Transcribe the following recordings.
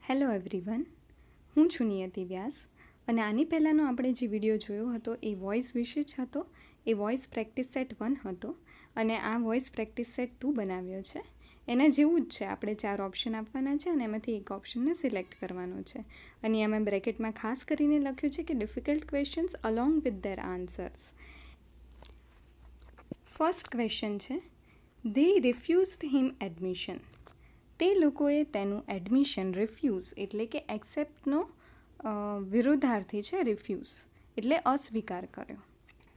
Hello everyone, હું છું નિયતિ વ્યાસ અને આની પહેલાંનો આપણે જે વિડીયો જોયો હતો એ વોઇસ વિશે જ હતો. એ વોઇસ પ્રેક્ટિસ સેટ 1 હતો અને આ વોઇસ પ્રેક્ટિસ સેટ 2 બનાવ્યો છે. એના જેવું જ છે. આપણે 4 ઓપ્શન આપવાના છે અને એમાંથી એક ઓપ્શનને સિલેક્ટ કરવાનો છે. અને અમે બ્રેકેટમાં ખાસ કરીને લખ્યું છે કે difficult questions along with their answers. First question છે, ધે રિફ્યુઝડ હિમ એડમિશન. તે લોકોએ તેનું એડમિશન રિફ્યુઝ એટલે કે એક્સેપ્ટનો વિરોધાર્થી છે. રિફ્યુઝ એટલે અસ્વીકાર કર્યો.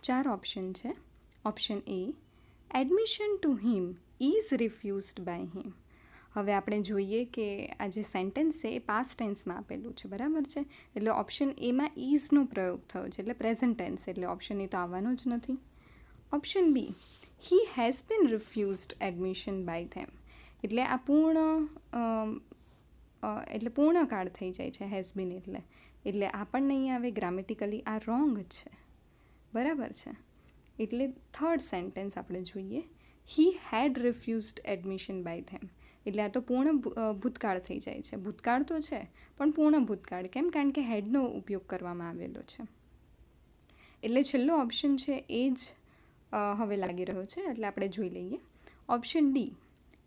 4 ઓપ્શન છે. Option A, admission to him is refused by him. હવે આપણે જોઈએ કે આ જે સેન્ટેન્સ છે એ પાસ્ટ ટેન્સમાં આપેલું છે, બરાબર છે. એટલે ઓપ્શન એમાં ઇઝનો પ્રયોગ થયો છે, એટલે પ્રેઝન્ટ ટેન્સ, એટલે ઓપ્શન એ તો આવવાનો જ નથી. Option B, he has been refused admission by them. એટલે આ પૂર્ણ કાળ થઈ જાય છે. હેઝ બીન એટલે આ પણ નહીં આવે. ગ્રામેટિકલી આ રોંગ છે, બરાબર છે. એટલે થર્ડ સેન્ટેન્સ આપણે જોઈએ, હી હેડ રિફ્યુઝડ એડમિશન બાય ધેમ. એટલે આ તો પૂર્ણ ભૂતકાળ થઈ જાય છે. ભૂતકાળ તો છે પણ પૂર્ણ ભૂતકાળ. કેમ? કારણ કે હેડનો ઉપયોગ કરવામાં આવેલો છે. એટલે છેલ્લો ઓપ્શન છે એ જ હવે લાગી રહ્યો છે. એટલે આપણે જોઈ લઈએ. Option D,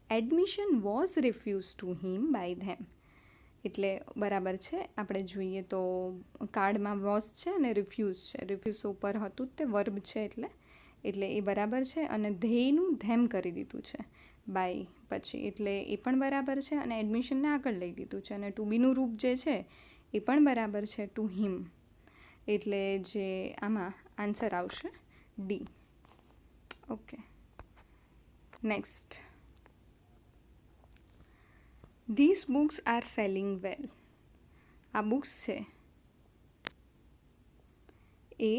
admission was refuse to him by them. એટલે બરાબર છે. આપણે જોઈએ તો કાર્ડમાં વોઝ છે અને રિફ્યુઝ છે. રિફ્યુઝ ઉપર હતું તે વર્બ છે એટલે એ બરાબર છે. અને ધેયનું ધેમ કરી દીધું છે બાય પછી, એટલે એ પણ બરાબર છે. અને એડમિશનને આગળ લઈ લીધું છે. અને ટુ બીનું રૂપ જે છે એ પણ બરાબર છે, ટુ હિમ. એટલે જે આમાં આન્સર આવશે D. Okay, next. This books are selling well. આ બુક્સ છે એ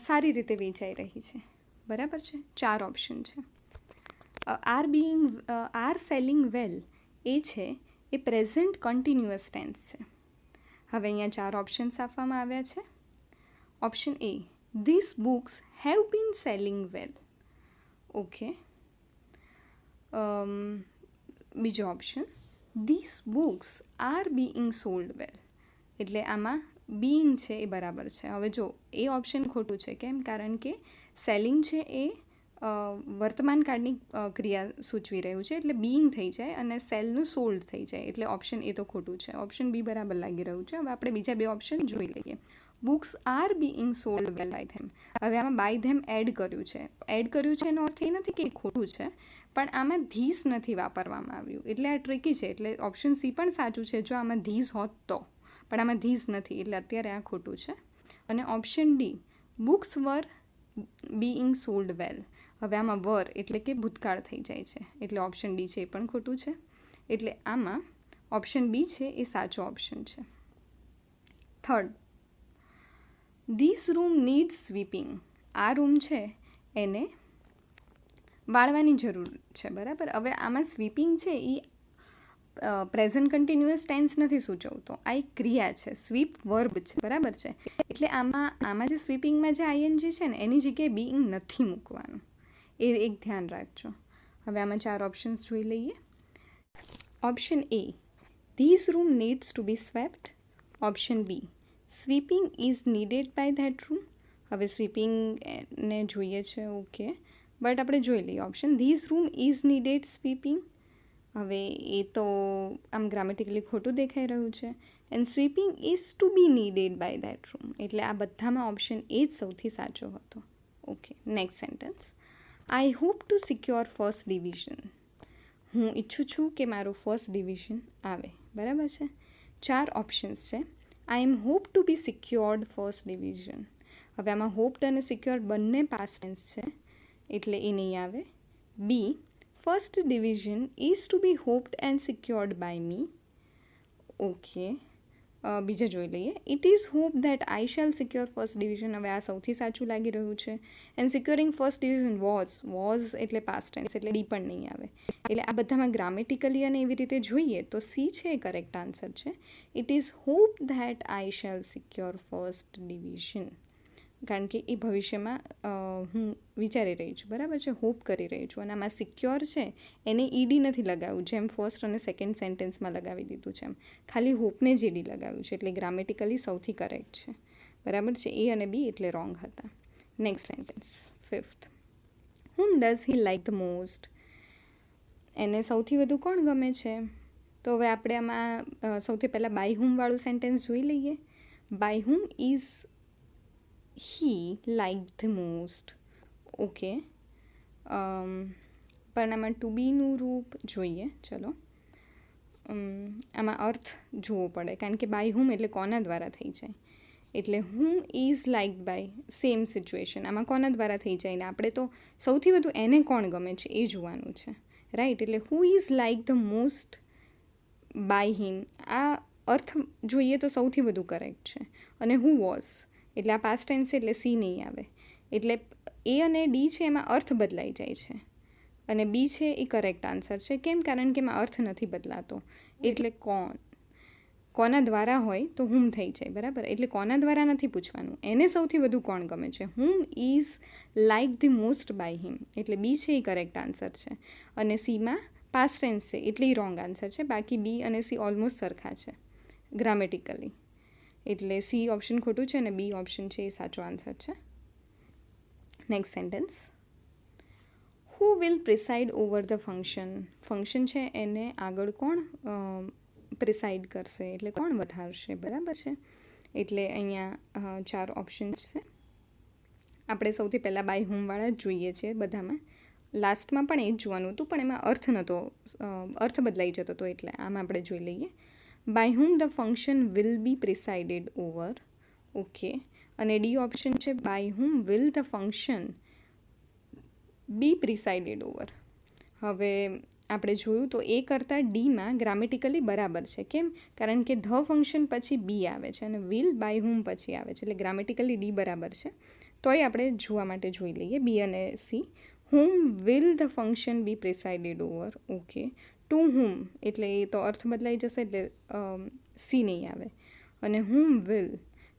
સારી રીતે વેચાઈ રહી છે, બરાબર છે. 4 ઓપ્શન છે. આર સેલિંગ વેલ એ છે એ પ્રેઝન્ટ કન્ટિન્યુઅસ ટેન્સ છે. હવે અહીંયા 4 ઓપ્શન્સ આપવામાં આવ્યા છે. Option A, this books have been selling well. Okay. બીજો option, this books are being sold well. એટલે આમાં બીઈંગ છે એ બરાબર છે. હવે જો એ ઓપ્શન ખોટું છે. કેમ? કારણ કે સેલિંગ છે એ વર્તમાન કાળની ક્રિયા સૂચવી રહ્યું છે, એટલે બીઈંગ થઈ જાય અને સેલનું સોલ્ડ થઈ જાય. એટલે ઓપ્શન એ તો ખોટું છે. ઓપ્શન બી બરાબર લાગી રહ્યું છે. હવે આપણે બીજા 2 ઓપ્શન જોઈ લઈએ. Books are being sold well by them. હવે આમાં બાય ધેમ એડ કર્યું છે. એડ કર્યું છે એનો અર્થ એ નથી કે એ ખોટું છે, પણ આમાં ધીસ નથી વાપરવામાં આવ્યું, એટલે આ ટ્રિકી છે. એટલે ઓપ્શન સી પણ સાચું છે જો આમાં ધીસ હોત તો, પણ આમાં ધીસ નથી, એટલે અત્યારે આ ખોટું છે. અને ઓપ્શન ડી, બુક્સ વર બીઈંગ સોલ્ડ વેલ. હવે આમાં વર એટલે કે ભૂતકાળ થઈ જાય છે, એટલે ઓપ્શન ડી છે એ પણ ખોટું છે. એટલે આમાં ઓપ્શન બી છે એ સાચો ઓપ્શન છે. Third, this room needs sweeping. આ રૂમ છે એને વાળવાની જરૂર છે, બરાબર. હવે આમાં સ્વીપિંગ છે એ પ્રેઝન્ટ કન્ટિન્યુઅસ ટેન્સ નથી સૂચવતો. આ એક ક્રિયા છે, સ્વીપ વર્બ છે, બરાબર છે. એટલે આમાં જે સ્વીપિંગમાં જે આઈએનજી છે ને એની જગ્યાએ બીઈંગ નથી મૂકવાનું, એ એક ધ્યાન રાખજો. હવે આમાં 4 ઓપ્શન્સ જોઈ લઈએ. Option A, this room needs to be swept. Option B, sweeping is needed by that room. હવે સ્વીપિંગને જોઈએ છે, ઓકે, બટ આપણે જોઈ લઈએ option, this room is needed sweeping. હવે એ તો આમ ગ્રામેટિકલી ખોટું દેખાઈ રહ્યું છે. And sweeping is to be needed by that room. એટલે આ બધામાં ઓપ્શન એ જ સૌથી સાચો હતો. Okay, next sentence. I hope to secure first division. હું ઈચ્છું છું કે મારું ફર્સ્ટ ડિવિઝન આવે, બરાબર છે. 4 ઓપ્શન્સ છે. I M hope two B secured first division. હવે આમાં હોપ્ડ અને સિક્યોર્ડ બંને પાસ્ટ ટેન્સ છે, એટલે એ નહીં આવે. B, first division is to be hoped and secured by me. Okay, બીજા જોઈ લઈએ. It is hope that I shall secure first division. હવે આ સૌથી સાચું લાગી રહ્યું છે. And securing first division was એટલે પાસ્ટ ટેન્સ, એટલે ડી પણ નહીં આવે. એટલે આ બધામાં ગ્રામેટિકલી અને એવી રીતે જોઈએ તો સી છે એ કરેક્ટ આન્સર છે. It is hope that I shall secure first division. કારણ કે એ ભવિષ્યમાં હું વિચારી રહી છું, બરાબર છે, હોપ કરી રહી છું. અને આમાં સિક્યોર છે એને ઈડી નથી લગાવ્યું, જેમ ફર્સ્ટ અને સેકન્ડ સેન્ટેન્સમાં લગાવી દીધું છે એમ. ખાલી હોપને જ ઈડી લગાવ્યું છે, એટલે ગ્રામેટિકલી સૌથી કરેક્ટ છે, બરાબર છે. એ અને બી એટલે રોંગ હતા. Next sentence, 5th. Whom does he like the most? એને સૌથી વધુ કોણ ગમે છે? તો હવે આપણે આમાં સૌથી પહેલાં બાય હુમ વાળું સેન્ટેન્સ જોઈ લઈએ. By whom is he liked the most. Okay, પણ આમાં ટુ બીનું રૂપ જોઈએ. ચલો, આમાં અર્થ જોવો પડે, કારણ કે બાય હુમ એટલે કોના દ્વારા થઈ જાય. એટલે whom is liked by same situation, આમાં કોના દ્વારા થઈ જાય ને આપણે તો સૌથી વધુ એને કોણ ગમે છે એ જોવાનું છે, રાઈટ. એટલે who is like the most by him, આ અર્થ જોઈએ તો સૌથી વધુ કરેક્ટ છે. અને હુ વોઝ એટલે આ પાસ્ટ ટેન્સ એટલે સી નહીં આવે. એટલે એ અને ડી છે એમાં અર્થ બદલાઈ જાય છે, અને બી છે એ કરેક્ટ આન્સર છે. કેમ? કારણ કે એમાં અર્થ નથી બદલાતો. એટલે કોના દ્વારા હોય તો હુમ થઈ જાય, બરાબર. એટલે કોના દ્વારા નથી પૂછવાનું, એને સૌથી વધુ કોણ ગમે છે. Whom is like the most by him, એટલે બી છે એ કરેક્ટ આન્સર છે. અને સીમાં પાસ્ટ ટેન્સ છે એટલે એ રોંગ આન્સર છે. બાકી બી અને સી ઓલમોસ્ટ સરખા છે ગ્રામેટિકલી. એટલે સી ઓપ્શન ખોટું છે અને બી ઓપ્શન છે એ સાચો આન્સર છે. Next sentence, who will preside over the function. Function છે એને આગળ કોણ પ્રિસાઇડ કરશે, એટલે કોણ વધારશે, બરાબર છે. એટલે અહીંયા 4 ઓપ્શન્સ છે. આપણે સૌથી પહેલાં બાય હુમવાળા જ જોઈએ છીએ બધામાં. લાસ્ટમાં પણ એ જ જોવાનું હતું, પણ એમાં અર્થ નહોતો, અર્થ બદલાઈ જતો હતો, એટલે આમાં આપણે જોઈ લઈએ. By whom the function will be presided over. Okay, અને ડી ઓપ્શન છે by whom will the function be presided over. હવે આપણે જોયું તો એ કરતાં ડીમાં ગ્રામેટિકલી બરાબર છે. કેમ? કારણ કે ધ ફંક્શન પછી બી આવે છે અને વિલ બાય હુમ પછી આવે છે, એટલે ગ્રામેટિકલી ડી બરાબર છે. તોય આપણે જોવા માટે જોઈ લઈએ બી અને C. Whom will the function be presided over. Okay, to whom એટલે એ તો અર્થ બદલાઈ જશે, એટલે સી નહીં આવે. અને હુમ વિલ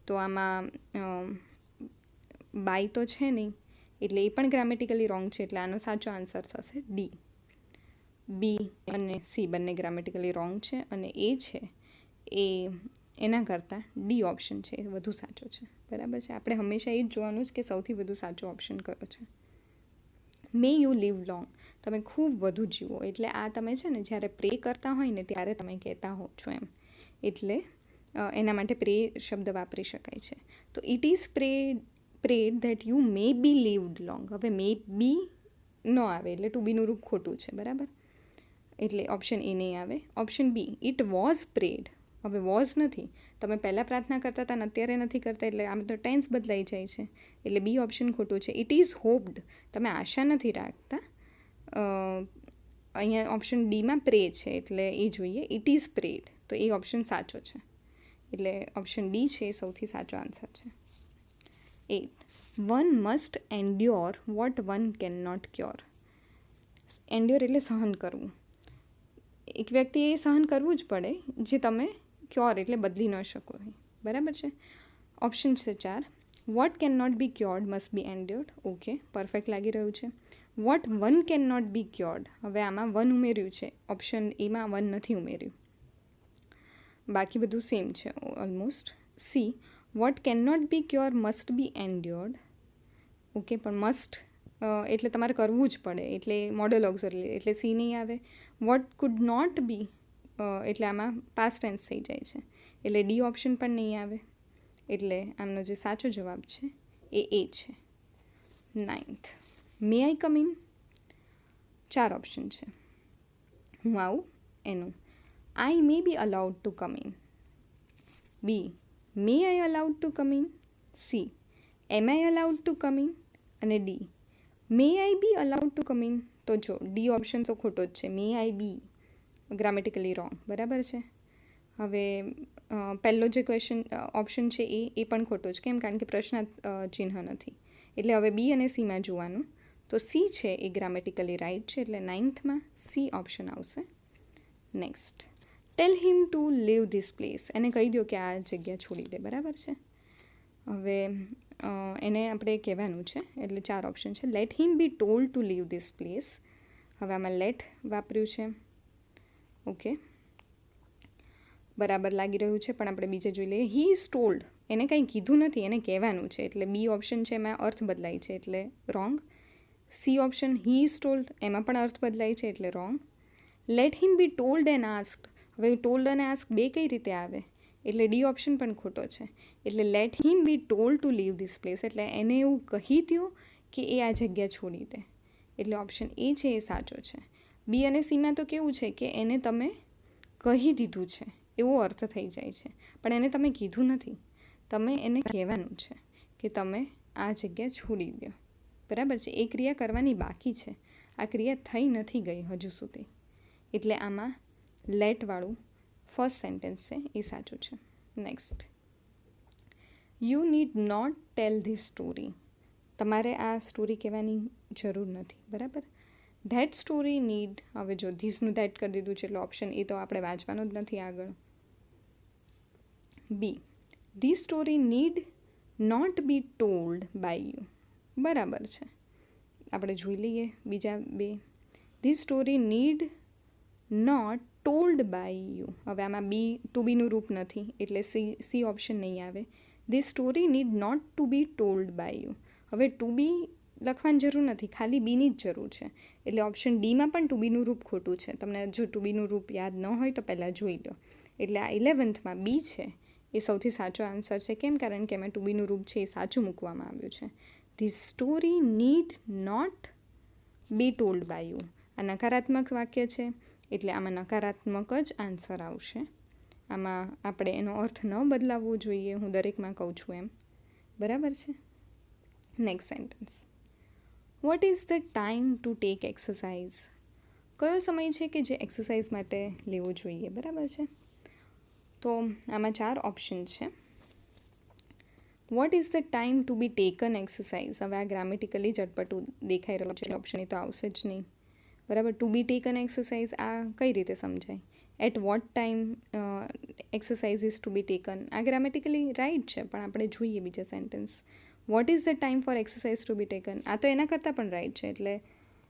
તો આમાં બાય તો છે નહીં, એટલે એ પણ ગ્રામેટિકલી રોંગ છે. એટલે આનો સાચો આન્સર થશે ડી. બી અને સી બંને ગ્રામેટિકલી રોંગ છે, અને એ છે એ એના કરતાં ડી ઓપ્શન છે એ વધુ સાચો છે, બરાબર છે. આપણે હંમેશા એ જ જોવાનું જ કે સૌથી વધુ સાચો ઓપ્શન કયો છે. મે યુ લીવ લોંગ, તમે ખૂબ વધુ જીવો. એટલે આ તમે છે ને જ્યારે પ્રે કરતા હોય ને ત્યારે તમે કહેતા હો છો એમ, એટલે એના માટે પ્રે શબ્દ વાપરી શકાય છે. તો it is prayed that you may be lived long. હવે મે બી ન આવે, એટલે ટુ બીનું રૂપ ખોટું છે, બરાબર. એટલે ઓપ્શન એ નહીં આવે. Option B, it was prayed. હવે વોઝ નથી, તમે પહેલાં પ્રાર્થના કરતા હતા ને અત્યારે નથી કરતા, એટલે આમ તો ટેન્સ બદલાઈ જાય છે. એટલે બી ઓપ્શન ખોટું છે. ઇટ ઇઝ હોપ્ડ, તમે આશા નથી રાખતા. અહીંયા ઓપ્શન ડીમાં પ્રે છે, એટલે એ જોઈએ. ઇટ ઇઝ પ્રેડ, તો એ ઓપ્શન સાચો છે. એટલે ઓપ્શન ડી છે એ સૌથી સાચો આન્સર છે. 8. One must endure what one can not cure. Endure એટલે સહન કરવું. એક વ્યક્તિએ સહન કરવું જ પડે જે તમે ક્યોર એટલે બદલી ન શકો, બરાબર છે. ઓપ્શન છે 4. What can not be cured must be endured. Okay, perfect લાગી રહ્યું છે. What one can not be cured, હવે આમાં વન ઉમેર્યું છે, ઓપ્શન એમાં વન નથી ઉમેર્યું, બાકી બધું સેમ છે almost. C, what can not be cure must be endured. Okay, પણ મસ્ટ એટલે તમારે કરવું જ પડે, એટલે મોડલ ઓક્ઝિલરી, એટલે સી નહીં આવે. વોટ કુડ નોટ બી એટલે આમાં પાસ્ટ ટેન્સ થઈ જાય છે, એટલે ડી ઓપ્શન પણ નહીં આવે. એટલે આમનો જે સાચો જવાબ છે એ છે. 9th, May I come in. 4 option છે. હું આવું એનું. I may be allowed to come in. B, may I allowed to come in. C, am I allowed to come in. અને D, may I be allowed to come in. તો જો D option તો ખોટો જ છે. મે I B grammatically wrong, બરાબર છે. હવે પહેલો જે ક્વેશ્ચન ઓપ્શન છે એ પણ ખોટો જ. કેમ? કારણ કે પ્રશ્ન ચિહ્ન નથી. એટલે હવે બી અને સીમાં જોવાનું. તો સી છે એ ગ્રામેટિકલી રાઇટ છે, એટલે 9thમાં સી ઓપ્શન આવશે. Next, tell him to leave this place. એને કહી દો કે આ જગ્યા છોડી દે, બરાબર છે. હવે એને આપણે કહેવાનું છે, એટલે 4 ઓપ્શન છે. Let him be told to leave this place. હવે આમાં લેટ વાપર્યું છે. ઓકે, બરાબર લાગી રહ્યું છે, પણ આપણે બીજે જોઈ લઈએ. હી ઇઝ ટોલ્ડ, એને કંઈ કીધું નથી, એને કહેવાનું છે, એટલે બી ઓપ્શન છે એમાં અર્થ બદલાય છે, એટલે wrong. C option he is told, એમાં પણ અર્થ બદલાય છે, એટલે રોંગ. Let him be told and asked, હવે ટોલ્ડ અને આસ્ક બે કઈ રીતે આવે, એટલે ડી ઓપ્શન પણ ખોટો છે. એટલે let him be told to leave this place, એટલે એને એવું કહી દો કે એ આ જગ્યા છોડી દે, એટલે ઓપ્શન એ છે એ સાચો છે. બી અને સીમાં તો કેવું છે કે એને તમે કહી દીધું છે એવો અર્થ થઈ જાય છે, પણ એને તમે કીધું નથી, તમે એને કહેવાનું છે કે તમે આ જગ્યા છોડી દો. બરાબર છે, એ ક્રિયા કરવાની બાકી છે, આ ક્રિયા થઈ નથી ગઈ હજુ સુધી, એટલે આમાં લેટવાળું ફર્સ્ટ સેન્ટેન્સ છે એ સાચું છે. Next, you need not tell this story, તમારે આ સ્ટોરી કહેવાની જરૂર નથી. બરાબર, ધેટ સ્ટોરી નીડ, હવે જો ધીસનું ધેટ કરી દીધું છે, એટલે ઓપ્શન એ તો આપણે વાંચવાનો જ નથી આગળ. B, this story need not be told by you, બરાબર છે. આપણે જોઈ લઈએ બીજા બે. This story need not told by you, હવે આમાં બી ટુ બીનું રૂપ નથી, એટલે સી ઓપ્શન નહીં આવે. This story need not to be told by you, હવે ટુ બી લખવાની જરૂર નથી, ખાલી બીની જ જરૂર છે, એટલે ઓપ્શન ડીમાં પણ ટુ બીનું રૂપ ખોટું છે. તમને જો ટુ બીનું રૂપ યાદ ન હોય તો પહેલાં જોઈ લો. એટલે આ 11થમાં બી છે એ સૌથી સાચો આન્સર છે. કેમ? કારણ કે એમાં ટુ બીનું રૂપ છે એ સાચું મૂકવામાં આવ્યું છે. This story need not be told by you, આ નકારાત્મક વાક્ય છે, એટલે આમાં નકારાત્મક જ આન્સર આવશે. આમાં આપણે એનો અર્થ ન બદલાવવો જોઈએ, હું દરેકમાં કહું છું એમ. બરાબર છે. Next sentence, what is the time to take exercise, કયો સમય છે કે જે એક્સરસાઇઝ માટે લેવો જોઈએ. બરાબર છે, તો આમાં 4 ઓપ્શન છે. Vote is the time to be taken exercise, હવે આ ગ્રામેટિકલી ચટપટું દેખાઈ રહ્યું છે, ઓપ્શન એ તો આવશે જ નહીં. બરાબર, ટુ બી ટેકન એક્સરસાઇઝ આ કઈ રીતે સમજાય? At what time exercise is to be taken, આ ગ્રામેટિકલી રાઈટ છે, પણ આપણે જોઈએ બીજા sentence. What is the time for exercise to be taken, આ તો એના કરતાં પણ રાઈટ છે, એટલે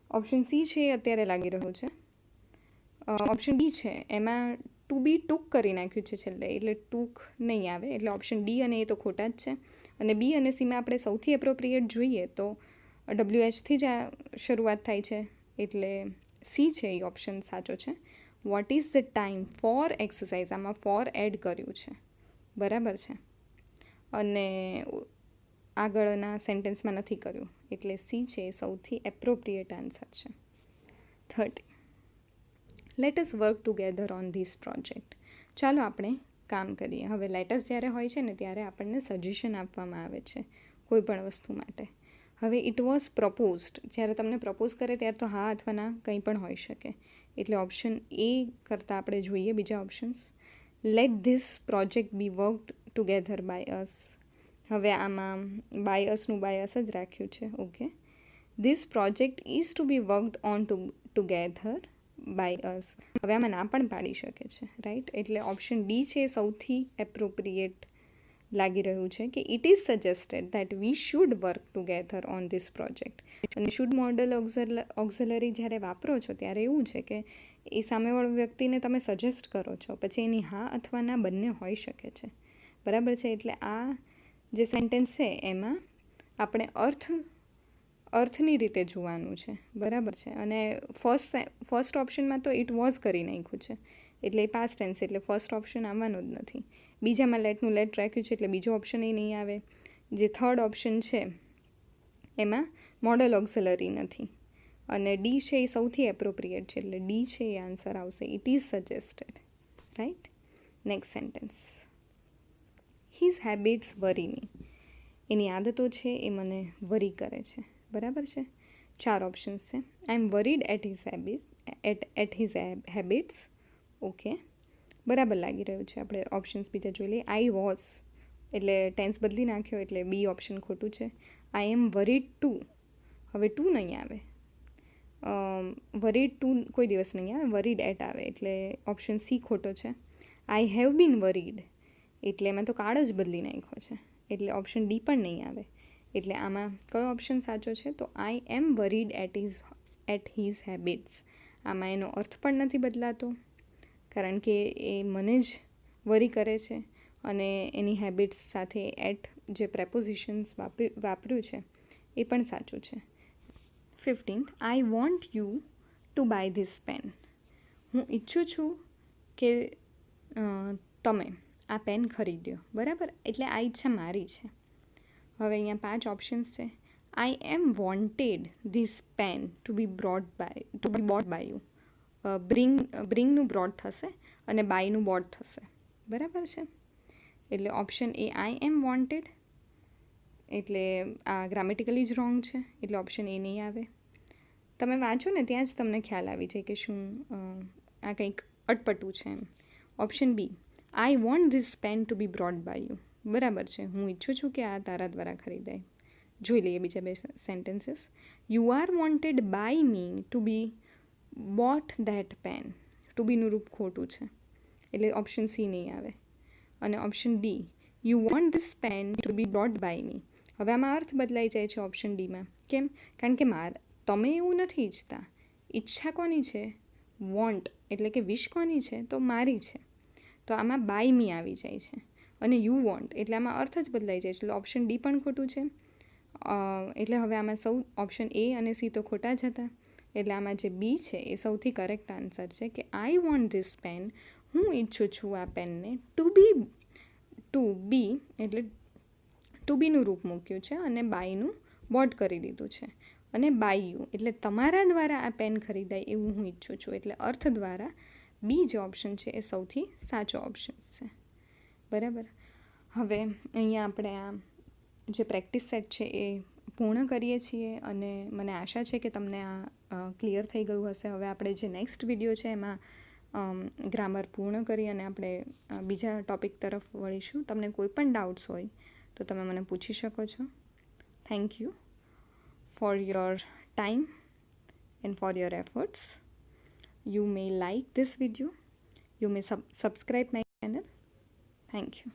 ઓપ્શન સી છે એ અત્યારે લાગી રહ્યું છે. ઓપ્શન ડી છે એમાં ટુ બી ટૂંક કરી નાખ્યું છે છેલ્લે, એટલે ટૂંક નહીં આવે, એટલે ઓપ્શન ડી અને એ તો ખોટા જ છે. અને બી અને સીમાં આપણે સૌથી એપ્રોપ્રિએટ જોઈએ તો WHથી જ આ શરૂઆત થાય છે, એટલે સી છે એ ઓપ્શન સાચો છે. Vote is the time for exercise, આમાં ફોર એડ કર્યું છે. બરાબર છે, અને આગળના સેન્ટેન્સમાં નથી કર્યું, એટલે સી છે એ સૌથી એપ્રોપ્રિએટ આન્સર છે. 30, let us work together on this project, ચાલો આપણે કામ કરીએ. હવે લેટસ જ્યારે હોય છે ને ત્યારે આપણને સજેશન આપવામાં આવે છે કોઈ પણ વસ્તુ માટે. હવે ઇટ વોઝ પ્રપોઝડ, જ્યારે તમને પ્રપોઝ કરે ત્યારે તો હા અથવા ના કંઈ પણ હોઈ શકે, એટલે ઓપ્શન એ કરતાં આપણે જોઈએ બીજા options. Let this project be worked together by us, હવે આમાં બાય અસનું બાય અસ જ રાખ્યું છે. Okay, this project is to be worked on together by us, હવે આમાં ના પણ પાડી શકે છે, રાઈટ. એટલે ઓપ્શન ડી છે સૌથી એપ્રોપ્રિએટ લાગી રહ્યું છે કે it is suggested that we should work together on this project. અને શુડ મોડલ ઓક્ઝલરી જ્યારે વાપરો છો ત્યારે એવું છે કે એ સામેવાળો વ્યક્તિને તમે સજેસ્ટ કરો છો, પછી એની હા અથવા ના બંને હોઈ શકે છે. બરાબર છે, એટલે આ જે સેન્ટેન્સ છે એમાં આપણે અર્થની રીતે જોવાનું છે. બરાબર છે, અને ફર્સ્ટ ઓપ્શનમાં તો ઇટ વોઝ કરી નાખ્યું છે, એટલે એ પાસ્ટ ટેન્સ, એટલે ફર્સ્ટ ઓપ્શન આવવાનો જ નથી. બીજામાં લેટનું લેટ રાખ્યું છે, એટલે બીજો ઓપ્શન એ નહીં આવે. જે થર્ડ ઓપ્શન છે એમાં મોડલ ઓક્ઝલરી નથી, અને ડી છે એ સૌથી એપ્રોપ્રિએટ છે, એટલે ડી છે એ આન્સર આવશે. It is suggested, right. Next sentence, his habits worry me, એની આદતો છે એ મને વરી કરે છે. બરાબર છે, 4 ઓપ્શન્સ છે. I am worried at his habits. Okay, બરાબર લાગી રહ્યું છે. આપણે ઓપ્શન્સ બીજા જોઈ લઈએ. આઈ વોઝ, એટલે ટેન્સ બદલી નાખ્યો, એટલે બી ઓપ્શન ખોટું છે. આઈ એમ વરીડ ટુ, હવે ટુ નહીં આવે, વરીડ ટુ કોઈ દિવસ નહીં આવે, વરીડ એટ આવે, એટલે ઓપ્શન સી ખોટો છે. આઈ હેવ બીન વરીડ, એટલે એમાં તો કાળ જ બદલી નાખ્યો છે, એટલે ઓપ્શન ડી પણ નહીં આવે. એટલે આમાં કયો ઓપ્શન સાચો છે? તો આઈ am worried at his habits. આમાં એનો અર્થ પણ નથી બદલાતો, કારણ કે એ મને જ વરી કરે છે અને એની હેબિટ્સ સાથે એટ જે પ્રેપોઝિશન્સ વાપર્યું છે એ પણ સાચું છે. 15th, I want you to buy this pen. હું ઈચ્છું છું કે તમે આ પેન ખરીદ્યો. બરાબર, એટલે આ ઈચ્છા મારી છે. હવે અહીંયા 5 ઓપ્શન્સ છે. I am wanted this pen to be bought by you. બ્રિંગનું બ્રોડ થશે અને બાયનું બોટ થશે. બરાબર છે, એટલે option A I am wanted, એટલે આ ગ્રામેટિકલી જ રોંગ છે, એટલે ઓપ્શન એ નહીં આવે. તમે વાંચો ને ત્યાં જ તમને ખ્યાલ આવી જાય કે શું આ કંઈક અટપટું છે એમ. Option B, I want this pen to be brought by you. બરાબર છે, હું ઈચ્છું છું કે આ તારા દ્વારા ખરીદાય. જોઈ લઈએ બીજા 2 sentences. You are wanted by me to be bought that pen. To બીનું રૂપ ખોટું છે, એટલે ઓપ્શન સી નહીં આવે. અને option D, you want this pen to be brought by me. હવે આમાં અર્થ બદલાઈ જાય છે ઓપ્શન ડીમાં. કેમ? કારણ કે તમે એવું નથી ઈચ્છતા. ઈચ્છા કોની છે? વોન્ટ, એટલે કે વિશ કોની છે? તો મારી છે. તો આમાં બાય મી આવી જાય છે અને યુ વોન્ટ, એટલે આમાં અર્થ જ બદલાઈ જાય છે. એટલે ઓપ્શન ડી પણ ખોટું છે. એટલે હવે આમાં ઓપ્શન એ અને સી તો ખોટા જ હતા. એટલે આમાં જે બી છે એ સૌથી કરેક્ટ આન્સર છે કે આઈ વોન્ટ ધીસ પેન. હું ઈચ્છું છું આ પેનને ટુ બી એટલે ટુ બીનું રૂપ મૂક્યું છે અને બાયનું બોટ કરી દીધું છે. અને બાય યુ એટલે તમારા દ્વારા આ પેન ખરીદાય એવું હું ઈચ્છું છું. એટલે અર્થ દ્વારા બી જે ઓપ્શન છે એ સૌથી સાચો ઓપ્શન છે. બરાબર, હવે અહીંયા આપણે આ જે પ્રેક્ટિસ સેટ છે એ પૂર્ણ કરીએ છીએ અને મને આશા છે કે તમને આ ક્લિયર થઈ ગયું હશે. હવે આપણે જે નેક્સ્ટ વિડીયો છે એમાં ગ્રામર પૂર્ણ કરી અને આપણે બીજા ટૉપિક તરફ વળીશું. તમને કોઈ પણ ડાઉટ્સ હોય તો તમે મને પૂછી શકો છો. Thank you for your time and for your efforts. You may like this video. You may subscribe my channel. Thank you.